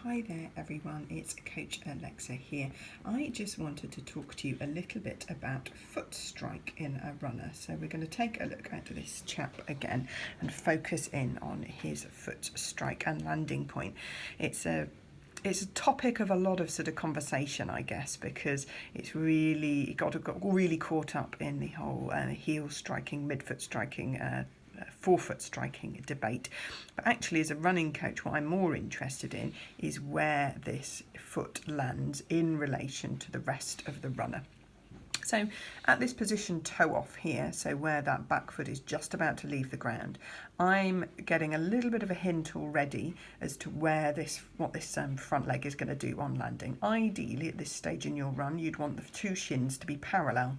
Hi there everyone, it's Coach Alexa here. I just wanted to talk to you a little bit about foot strike in a runner. So we're going to take a look at this chap again and focus in on his foot strike and landing point. It's a topic of a lot of sort of conversation, I guess, because it's really got really caught up in the whole heel striking, midfoot striking, forefoot striking debate. But actually, as a running coach, what I'm more interested in is where this foot lands in relation to the rest of the runner. So at this position toe off here, so where that back foot is just about to leave the ground, I'm getting a little bit of a hint already as to what this front leg is going to do on landing. Ideally, at this stage in your run, you'd want the two shins to be parallel.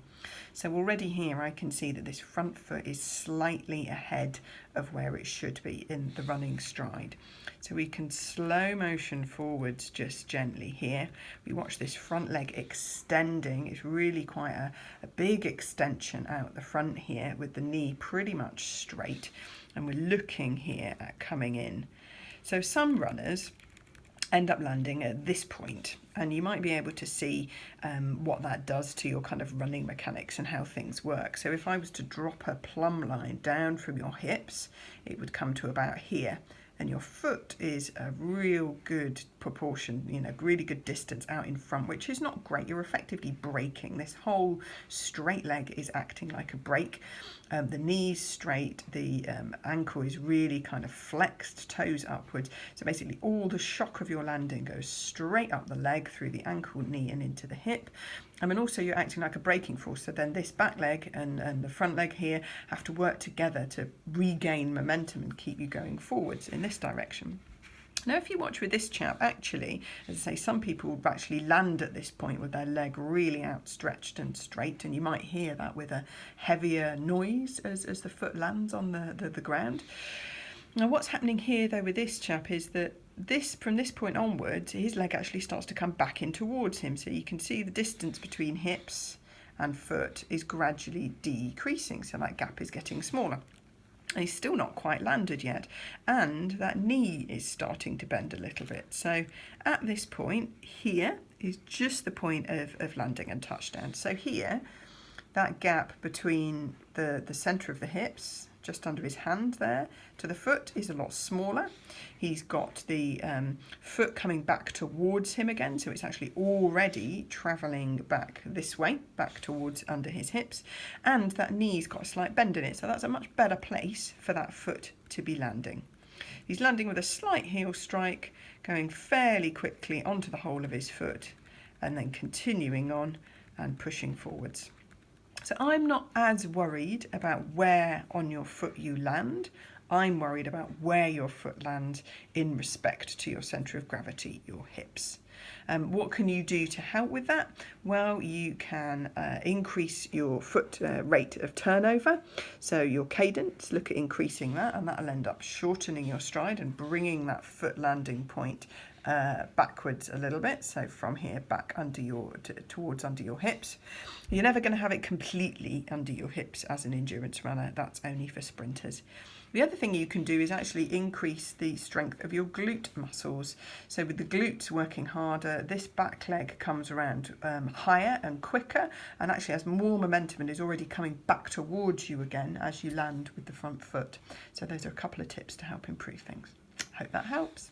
So already here I can see that this front foot is slightly ahead of where it should be in the running stride. So we can slow motion forwards just gently here. We watch this front leg extending. It's really quite a big extension out the front here with the knee pretty much straight. And we're looking here at coming in. So some runners end up landing at this point, and you might be able to see what that does to your kind of running mechanics and how things work. So if I was to drop a plumb line down from your hips, it would come to about here, and your foot is a real good proportion, really good distance out in front, which is not great. You're effectively braking. This whole straight leg is acting like a brake. The knee's straight, the ankle is really kind of flexed, toes upwards. So basically all the shock of your landing goes straight up the leg through the ankle, knee and into the hip. And also you're acting like a braking force. So then this back leg and the front leg here have to work together to regain momentum and keep you going forwards in this direction. Now, if you watch with this chap, actually, as I say, some people actually land at this point with their leg really outstretched and straight, and you might hear that with a heavier noise as the foot lands on the ground. Now, what's happening here, though, with this chap is that from this point onwards, his leg actually starts to come back in towards him. So you can see the distance between hips and foot is gradually decreasing, so that gap is getting smaller. And he's still not quite landed yet, and that knee is starting to bend a little bit. So at this point here is just the point of landing and touchdown. So here, that gap between the centre of the hips, just under his hand there, to the foot is a lot smaller. He's got the foot coming back towards him again, so it's actually already travelling back this way, back towards under his hips, and that knee's got a slight bend in it, so that's a much better place for that foot to be landing. He's landing with a slight heel strike, going fairly quickly onto the whole of his foot, and then continuing on and pushing forwards. So I'm not as worried about where on your foot you land. I'm worried about where your foot lands in respect to your centre of gravity, your hips. What can you do to help with that? Well, you can increase your foot rate of turnover. So your cadence, look at increasing that, and that'll end up shortening your stride and bringing that foot landing point backwards a little bit, so from here back towards under your hips. You're never going to have it completely under your hips as an endurance runner. That's only for sprinters. The other thing you can do is actually increase the strength of your glute muscles. So with the glutes working harder, this back leg comes around higher and quicker, and actually has more momentum and is already coming back towards you again as you land with the front foot. So those are a couple of tips to help improve things. Hope that helps.